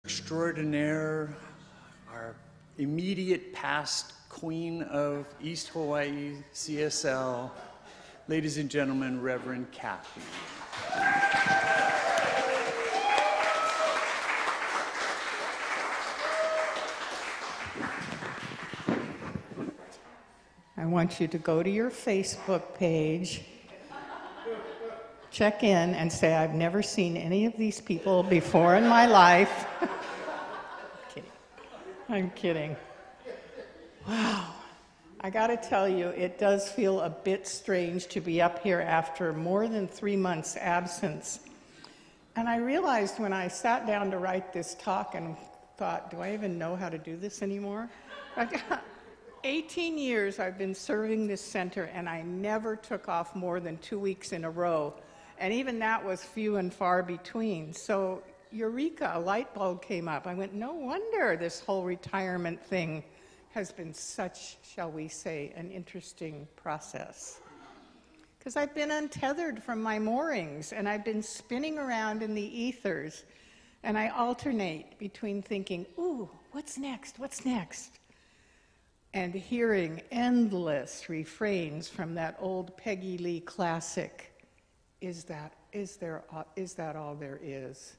extraordinaire, our immediate past queen of East Hawaii CSL, ladies and gentlemen, Reverend Kathy. I want you to go to your Facebook page, check in, and say, I've never seen any of these people before in my life. Kidding. I'm kidding. Wow. I got to tell you, it does feel a bit strange to be up here after more than 3 months' absence. And I realized when I sat down to write this talk and thought, do I even know how to do this anymore? 18 years I've been serving this center, and I never took off more than 2 weeks in a row. And even that was few and far between. So, eureka, a light bulb came up. I went, no wonder this whole retirement thing has been such, shall we say, an interesting process. Because I've been untethered from my moorings, and I've been spinning around in the ethers, and I alternate between thinking, ooh, what's next, what's next? And hearing endless refrains from that old Peggy Lee classic, is that all there is?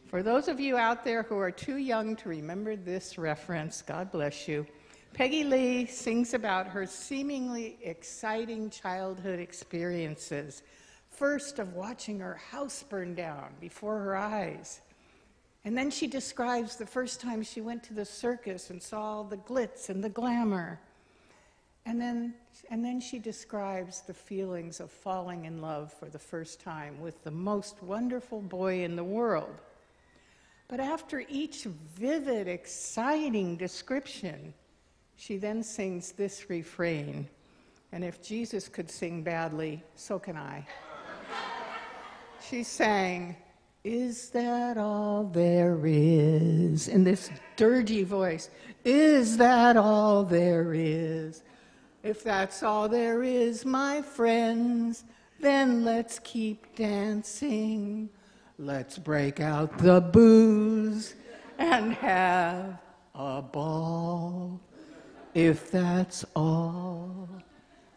For those of you out there who are too young to remember this reference, God bless you, Peggy Lee sings about her seemingly exciting childhood experiences, first of watching her house burn down before her eyes. And then she describes the first time she went to the circus and saw all the glitz and the glamour. And then she describes the feelings of falling in love for the first time with the most wonderful boy in the world. But after each vivid, exciting description, she then sings this refrain. And if Jesus could sing badly, so can I. She sang, "Is that all there is?" in this dirgy voice. Is that all there is? If that's all there is, my friends, then let's keep dancing. Let's break out the booze and have a ball. If that's all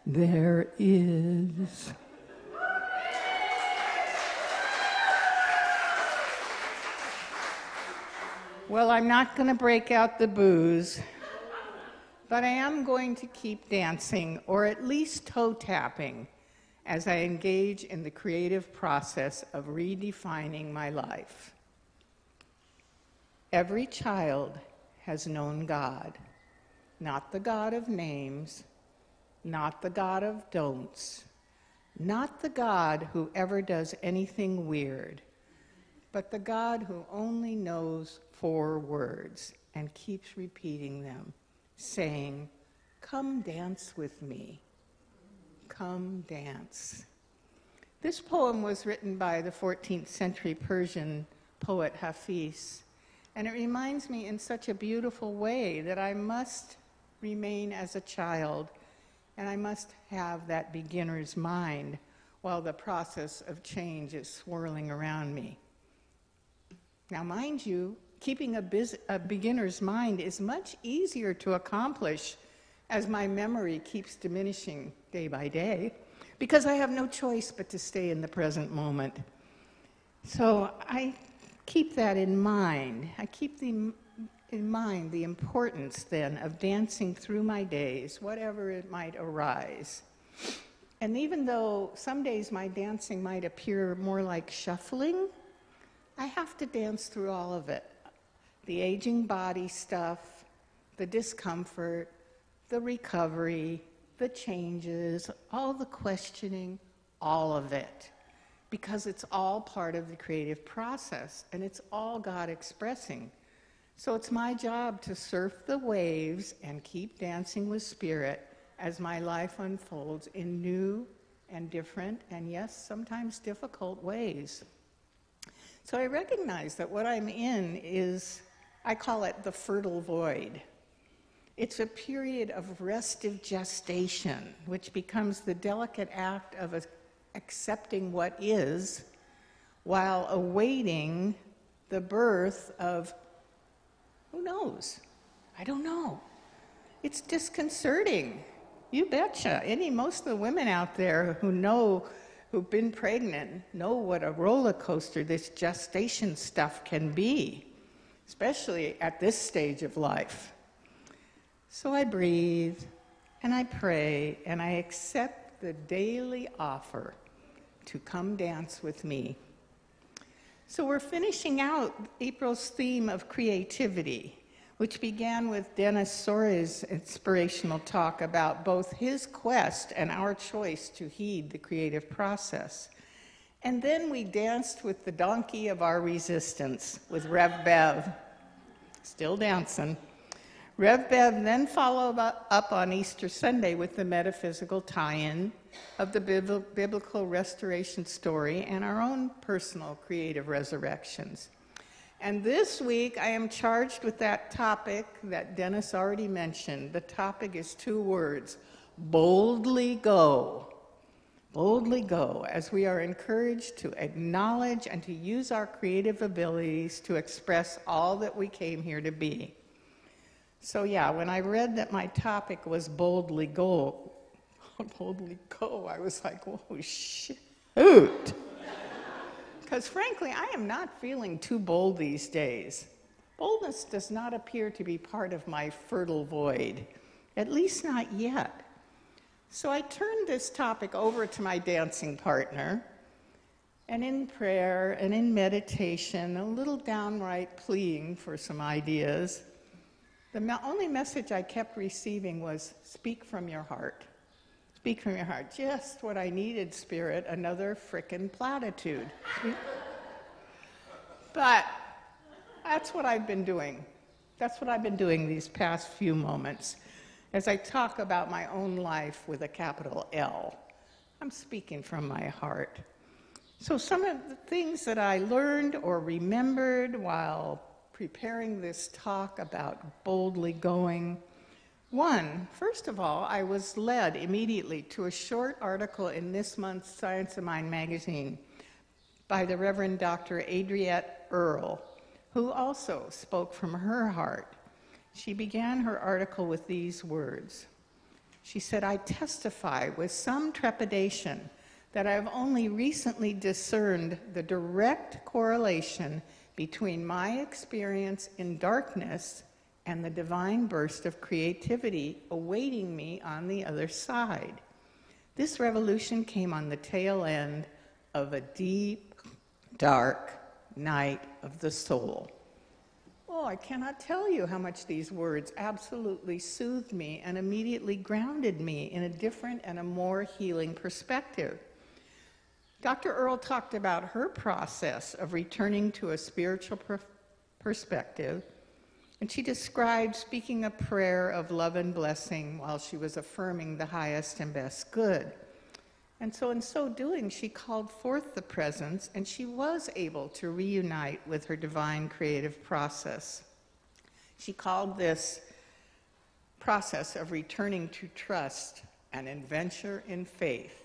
there is. Well, I'm not going to break out the booze, but I am going to keep dancing, or at least toe tapping, as I engage in the creative process of redefining my life. Every child has known God, not the God of names, not the God of don'ts, not the God who ever does anything weird, but the God who only knows 4 words and keeps repeating them, saying, "Come dance with me. Come dance." This poem was written by the 14th century Persian poet Hafiz, and it reminds me in such a beautiful way that I must remain as a child, and I must have that beginner's mind while the process of change is swirling around me. Now, mind you, keeping a beginner's mind is much easier to accomplish as my memory keeps diminishing day by day, because I have no choice but to stay in the present moment. So I keep that in mind. I keep in mind the importance then of dancing through my days, whatever it might arise. And even though some days my dancing might appear more like shuffling, I have to dance through all of it. The aging body stuff, the discomfort, the recovery, the changes, all the questioning, all of it. Because it's all part of the creative process, and it's all God expressing. So it's my job to surf the waves and keep dancing with spirit as my life unfolds in new and different, and yes, sometimes difficult ways. So I recognize that what I'm in is, I call it the fertile void. It's a period of restive gestation, which becomes the delicate act of accepting what is, while awaiting the birth of Who knows? I don't know. It's disconcerting. You betcha. Most of the women out there who've been pregnant, know what a roller coaster this gestation stuff can be, especially at this stage of life. So I breathe, and I pray, and I accept the daily offer to come dance with me. So we're finishing out April's theme of creativity, which began with Dennis Sore's inspirational talk about both his quest and our choice to heed the creative process. And then we danced with the donkey of our resistance, with Rev Bev, still dancing. Rev Bev then followed up on Easter Sunday with the metaphysical tie-in of the biblical restoration story and our own personal creative resurrections. And this week, I am charged with that topic that Dennis already mentioned. The topic is 2 words: boldly go. Boldly go, as we are encouraged to acknowledge and to use our creative abilities to express all that we came here to be. So yeah, when I read that my topic was boldly go, I was like, whoa, shoot. Because frankly, I am not feeling too bold these days. Boldness does not appear to be part of my fertile void, at least not yet. So I turned this topic over to my dancing partner, and in prayer and in meditation, a little downright pleading for some ideas, the only message I kept receiving was, speak from your heart. Speak from your heart. Just what I needed, Spirit, another frickin' platitude. But that's what I've been doing. That's what I've been doing these past few moments. As I talk about my own life with a capital L, I'm speaking from my heart. So some of the things that I learned or remembered while preparing this talk about boldly going. One, first of all, I was led immediately to a short article in this month's Science of Mind magazine by the Reverend Dr. Adriette Earle, who also spoke from her heart. She began her article with these words. She said, I testify with some trepidation that I have only recently discerned the direct correlation between my experience in darkness and the divine burst of creativity awaiting me on the other side. This revolution came on the tail end of a deep, dark night of the soul. Oh, I cannot tell you how much these words absolutely soothed me and immediately grounded me in a different and a more healing perspective. Dr. Earle talked about her process of returning to a spiritual perspective, and she described speaking a prayer of love and blessing while she was affirming the highest and best good. And so in so doing, she called forth the presence, and she was able to reunite with her divine creative process. She called this process of returning to trust an adventure in faith.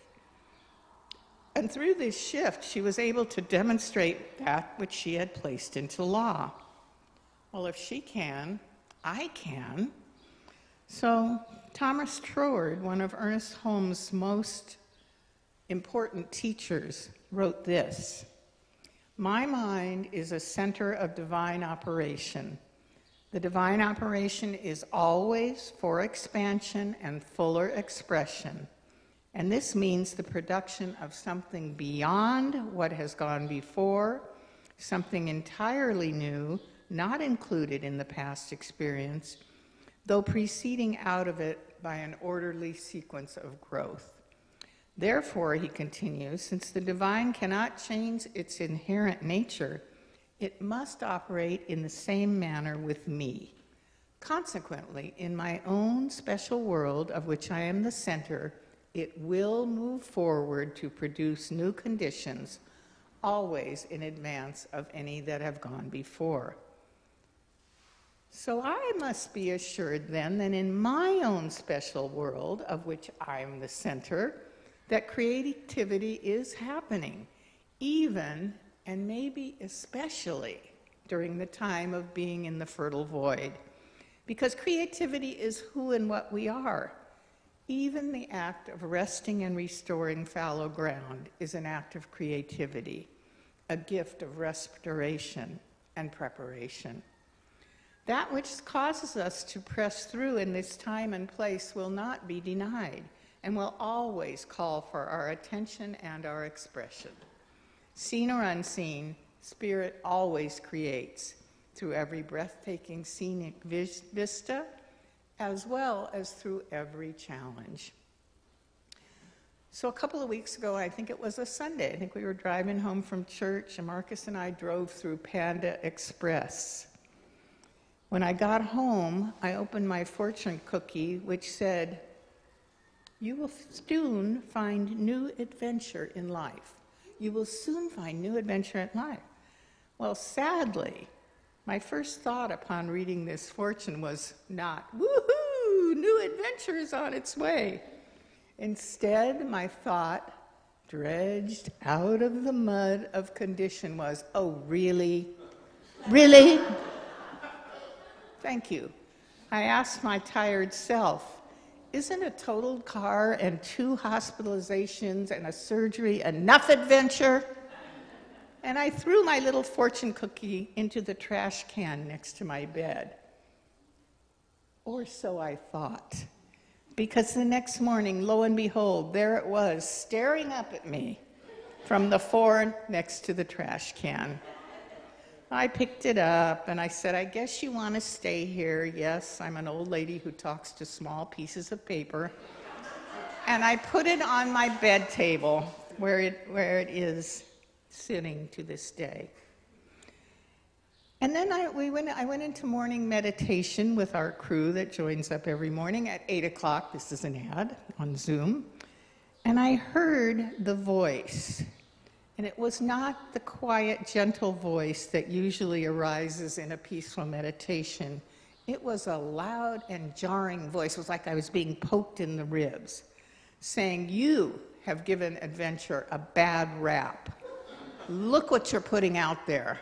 And through this shift, she was able to demonstrate that which she had placed into law. Well, if she can, I can. So Thomas Troward, one of Ernest Holmes' most important teachers, wrote this: my mind is a center of divine operation. The divine operation is always for expansion and fuller expression. And this means the production of something beyond what has gone before, something entirely new, not included in the past experience, though proceeding out of it by an orderly sequence of growth. Therefore, he continues, since the divine cannot change its inherent nature, it must operate in the same manner with me. Consequently, in my own special world, of which I am the center, it will move forward to produce new conditions, always in advance of any that have gone before. So I must be assured then that in my own special world, of which I'm the center, that creativity is happening, even and maybe especially during the time of being in the fertile void. Because creativity is who and what we are. Even the act of resting and restoring fallow ground is an act of creativity, a gift of restoration and preparation. That which causes us to press through in this time and place will not be denied and will always call for our attention and our expression. Seen or unseen, Spirit always creates through every breathtaking scenic vista, as well as through every challenge. So a couple of weeks ago, I think it was a Sunday, I think we were driving home from church, and Marcus and I drove through Panda Express. When I got home, I opened my fortune cookie, which said, "You will soon find new adventure in life. You will soon find new adventure in life." Well, sadly, my first thought upon reading this fortune was not, "Woohoo, new adventure is on its way." Instead, my thought, dredged out of the mud of condition, was, "Oh, really? Really?" Thank you. I asked my tired self, isn't a totaled car and 2 hospitalizations and a surgery enough adventure? And I threw my little fortune cookie into the trash can next to my bed. Or so I thought. Because the next morning, lo and behold, there it was, staring up at me from the floor next to the trash can. I picked it up and I said, "I guess you want to stay here." Yes, I'm an old lady who talks to small pieces of paper. And I put it on my bed table where it is sitting to this day. And then I went into morning meditation with our crew that joins up every morning at 8 o'clock. This is an ad on Zoom. And I heard the voice. And it was not the quiet, gentle voice that usually arises in a peaceful meditation. It was a loud and jarring voice. It was like I was being poked in the ribs, saying, "You have given adventure a bad rap. Look what you're putting out there."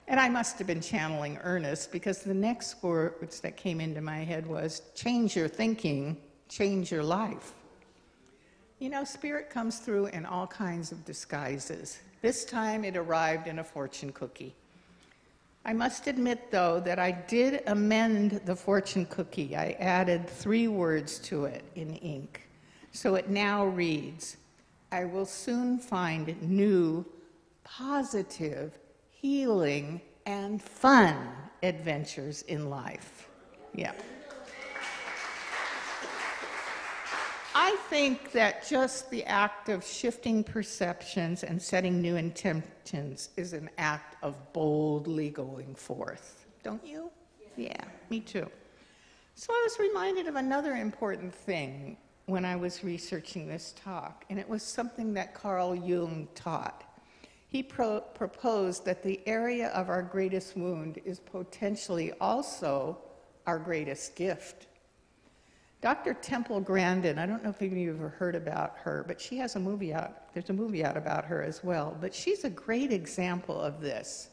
And I must have been channeling Ernest, because the next words that came into my head was, "Change your thinking, change your life." You know, Spirit comes through in all kinds of disguises. This time it arrived in a fortune cookie. I must admit, though, that I did amend the fortune cookie. I added 3 words to it in ink. So it now reads, "I will soon find new, positive, healing, and fun adventures in life." Yeah. I think that just the act of shifting perceptions and setting new intentions is an act of boldly going forth. Don't you? Yeah, me too. So I was reminded of another important thing when I was researching this talk, and it was something that Carl Jung taught. He proposed that the area of our greatest wound is potentially also our greatest gift. Dr. Temple Grandin, I don't know if any of you have ever heard about her, but she has a movie out. There's a movie out about her as well. But she's a great example of this.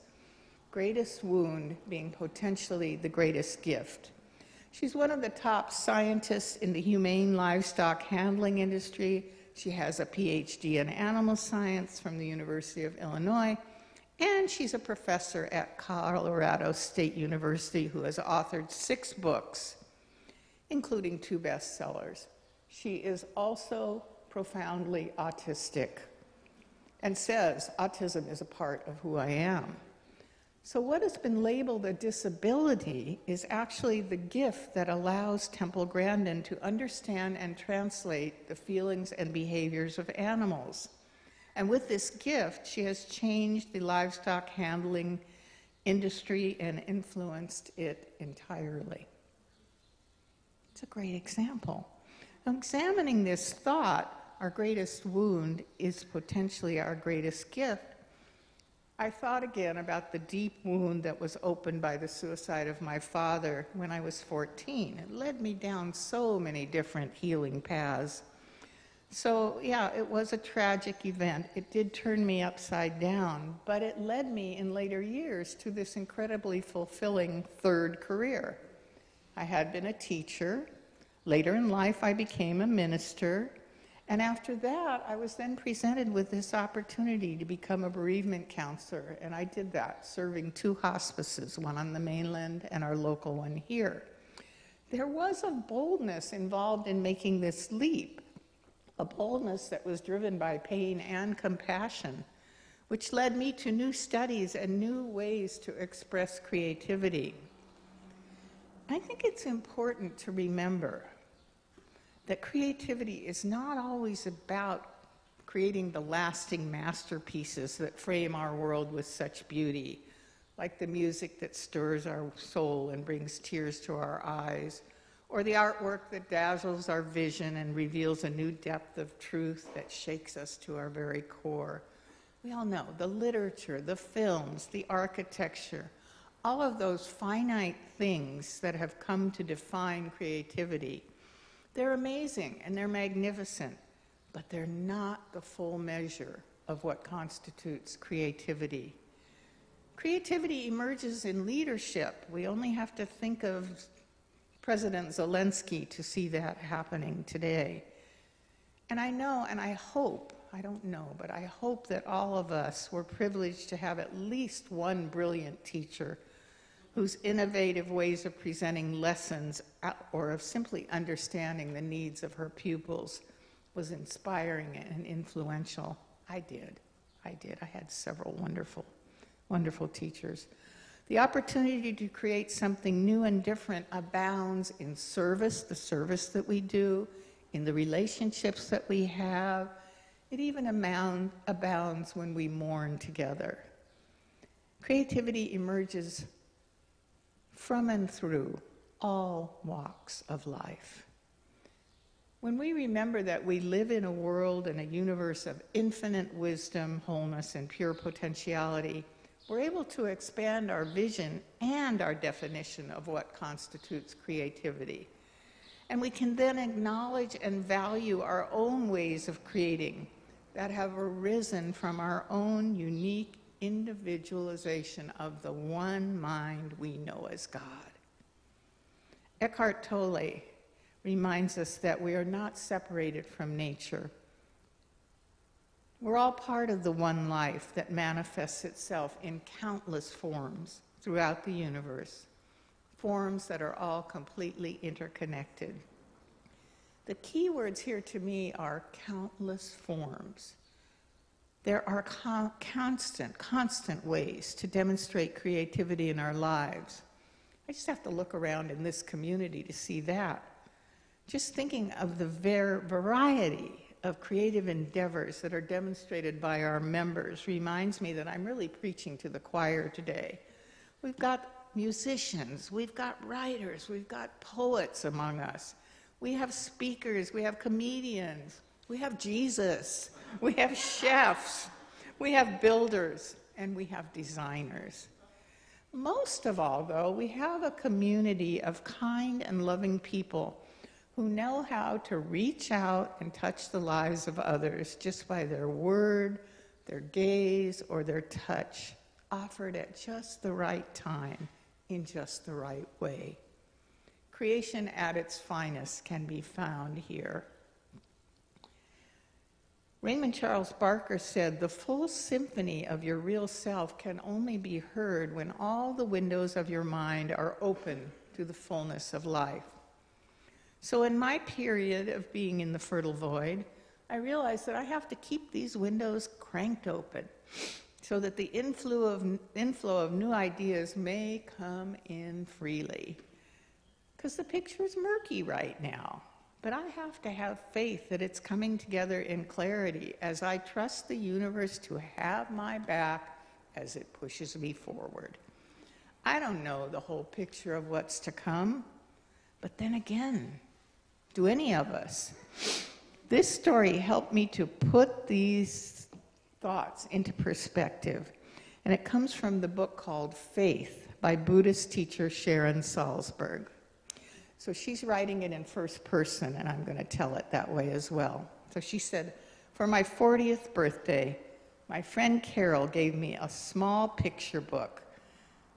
Greatest wound being potentially the greatest gift. She's one of the top scientists in the humane livestock handling industry. She has a PhD in animal science from the University of Illinois. And she's a professor at Colorado State University who has authored 6 books, including 2 bestsellers. She is also profoundly autistic and says autism is a part of who I am. So what has been labeled a disability is actually the gift that allows Temple Grandin to understand and translate the feelings and behaviors of animals. And with this gift, she has changed the livestock handling industry and influenced it entirely. It's a great example. Examining this thought, our greatest wound is potentially our greatest gift, I thought again about the deep wound that was opened by the suicide of my father when I was 14. It led me down so many different healing paths. So, yeah, it was a tragic event. It did turn me upside down, but it led me in later years to this incredibly fulfilling third career. I had been a teacher. Later in life, I became a minister. And after that, I was then presented with this opportunity to become a bereavement counselor. And I did that, serving 2 hospices, one on the mainland and our local one here. There was a boldness involved in making this leap, a boldness that was driven by pain and compassion, which led me to new studies and new ways to express creativity. I think it's important to remember that creativity is not always about creating the lasting masterpieces that frame our world with such beauty, like the music that stirs our soul and brings tears to our eyes, or the artwork that dazzles our vision and reveals a new depth of truth that shakes us to our very core. We all know the literature, the films, the architecture, all of those finite things that have come to define creativity. They're amazing and they're magnificent, but they're not the full measure of what constitutes creativity. Creativity emerges in leadership. We only have to think of President Zelensky to see that happening today. And I know, and I hope, I don't know, but I hope that all of us were privileged to have at least one brilliant teacher whose innovative ways of presenting lessons or of simply understanding the needs of her pupils was inspiring and influential. I did. I had several wonderful teachers. The opportunity to create something new and different abounds in service, the service that we do, in the relationships that we have. It even abounds when we mourn together. Creativity emerges from and through all walks of life. When we remember that we live in a world and a universe of infinite wisdom, wholeness, and pure potentiality, we're able to expand our vision and our definition of what constitutes creativity. And we can then acknowledge and value our own ways of creating that have arisen from our own unique individualization of the one mind we know as God. Eckhart Tolle reminds us that we are not separated from nature. We're all part of the one life that manifests itself in countless forms throughout the universe, forms that are all completely interconnected. The key words here to me are countless forms. There are constant ways to demonstrate creativity in our lives. I just have to look around in this community to see that. Just thinking of the variety of creative endeavors that are demonstrated by our members reminds me that I'm really preaching to the choir today. We've got musicians, we've got writers, we've got poets among us. We have speakers, we have comedians, we have Jesus, we have chefs, we have builders, and we have designers. Most of all, though, we have a community of kind and loving people who know how to reach out and touch the lives of others just by their word, their gaze, or their touch, offered at just the right time, in just the right way. Creation at its finest can be found here. Raymond Charles Barker said, "The full symphony of your real self can only be heard when all the windows of your mind are open to the fullness of life." So in my period of being in the fertile void, I realized that I have to keep these windows cranked open so that the inflow of new ideas may come in freely. Because the picture is murky right now. But I have to have faith that it's coming together in clarity as I trust the universe to have my back as it pushes me forward. I don't know the whole picture of what's to come, but then again, do any of us? This story helped me to put these thoughts into perspective, and it comes from the book called Faith by Buddhist teacher Sharon Salzberg. So she's writing it in first person, and I'm going to tell it that way as well. So she said, for my 40th birthday, my friend Carol gave me a small picture book.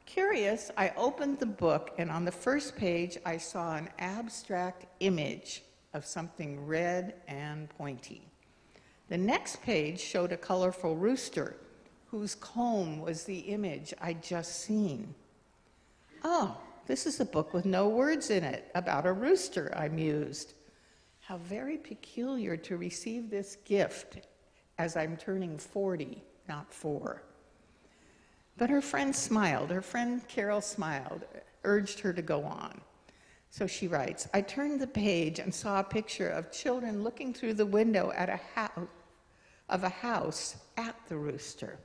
Curious, I opened the book, and on the first page, I saw an abstract image of something red and pointy. The next page showed a colorful rooster whose comb was the image I'd just seen. Oh, this is a book with no words in it about a rooster, I mused. How very peculiar to receive this gift as I'm turning 40, not 4. But her friend smiled. Her friend Carol smiled, urged her to go on. So she writes, I turned the page and saw a picture of children looking through the window at a house at the rooster.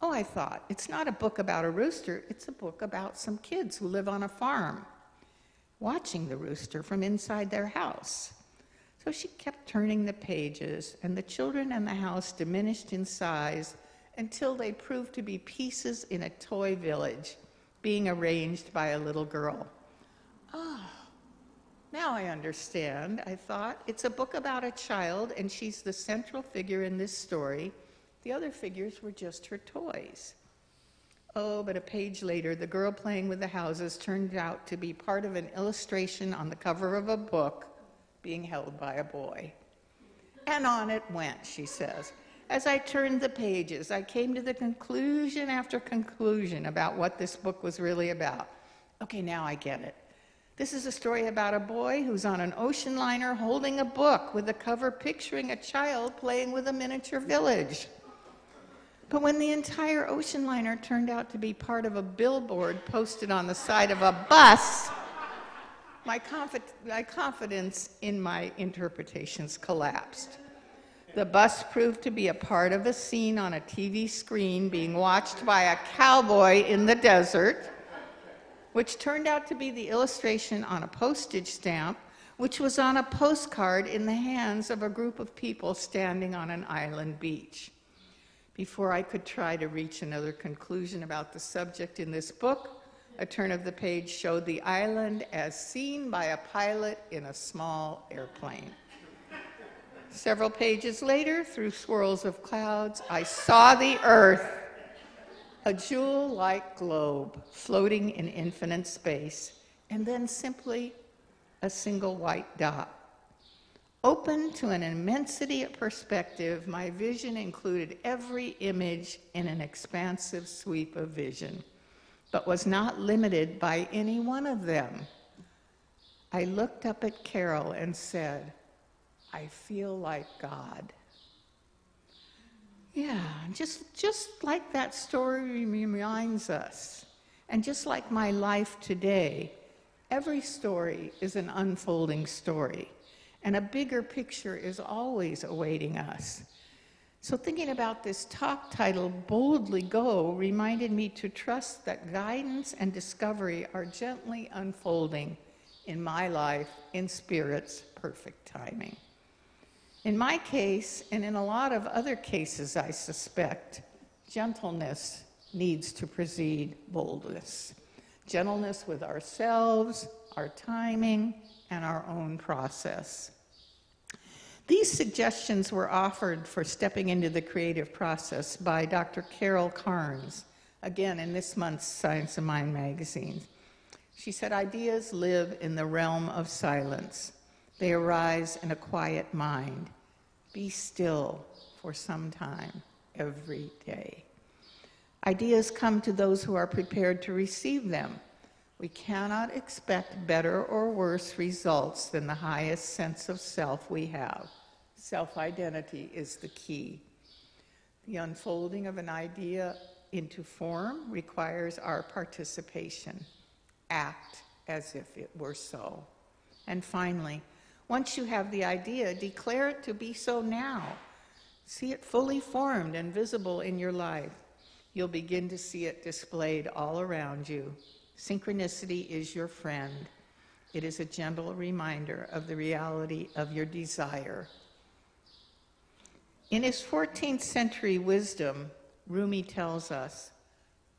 Oh, I thought, it's not a book about a rooster, it's a book about some kids who live on a farm, watching the rooster from inside their house. So she kept turning the pages, and the children and the house diminished in size until they proved to be pieces in a toy village being arranged by a little girl. Oh, now I understand, I thought. It's a book about a child, and she's the central figure in this story. The other figures were just her toys. Oh, but a page later, the girl playing with the houses turned out to be part of an illustration on the cover of a book being held by a boy. And on it went, she says. As I turned the pages, I came to the conclusion after conclusion about what this book was really about. Okay, now I get it. This is a story about a boy who's on an ocean liner holding a book with a cover picturing a child playing with a miniature village. But when the entire ocean liner turned out to be part of a billboard posted on the side of a bus, my confidence in my interpretations collapsed. The bus proved to be a part of a scene on a TV screen being watched by a cowboy in the desert, which turned out to be the illustration on a postage stamp, which was on a postcard in the hands of a group of people standing on an island beach. Before I could try to reach another conclusion about the subject in this book, a turn of the page showed the island as seen by a pilot in a small airplane. Several pages later, through swirls of clouds, I saw the Earth, a jewel-like globe floating in infinite space, and then simply a single white dot. Open to an immensity of perspective, my vision included every image in an expansive sweep of vision, but was not limited by any one of them. I looked up at Carol and said, I feel like God. Yeah, just like that story reminds us, and just like my life today, every story is an unfolding story, and a bigger picture is always awaiting us. So thinking about this talk title, Boldly Go, reminded me to trust that guidance and discovery are gently unfolding in my life in Spirit's perfect timing. In my case, and in a lot of other cases, I suspect, gentleness needs to precede boldness. Gentleness with ourselves, our timing, and our own process. These suggestions were offered for stepping into the creative process by Dr. Carol Carnes, again in this month's Science of Mind magazine. She said, ideas live in the realm of silence. They arise in a quiet mind. Be still for some time every day. Ideas come to those who are prepared to receive them. We cannot expect better or worse results than the highest sense of self we have. Self-identity is the key. The unfolding of an idea into form requires our participation. Act as if it were so. And finally, once you have the idea, declare it to be so now. See it fully formed and visible in your life. You'll begin to see it displayed all around you. Synchronicity is your friend. It is a gentle reminder of the reality of your desire. In his 14th century wisdom, Rumi tells us,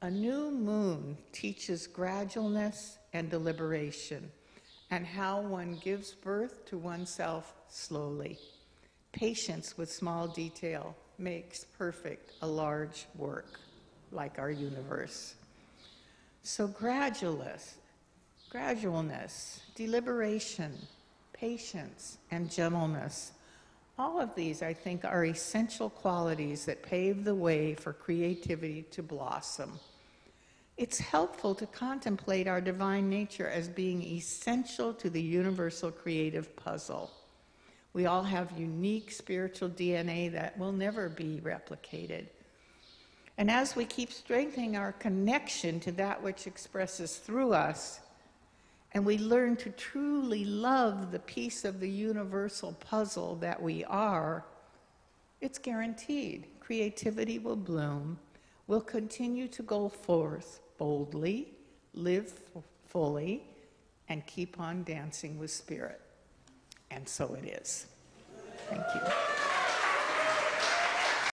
a new moon teaches gradualness and deliberation, and how one gives birth to oneself slowly. Patience with small detail makes perfect a large work, like our universe. So gradualness, deliberation, patience, and gentleness, all of these, I think, are essential qualities that pave the way for creativity to blossom. It's helpful to contemplate our divine nature as being essential to the universal creative puzzle. We all have unique spiritual DNA that will never be replicated. And as we keep strengthening our connection to that which expresses through us, and we learn to truly love the piece of the universal puzzle that we are, it's guaranteed creativity will bloom, will continue to go forth boldly, live fully, and keep on dancing with spirit. And so it is. Thank you.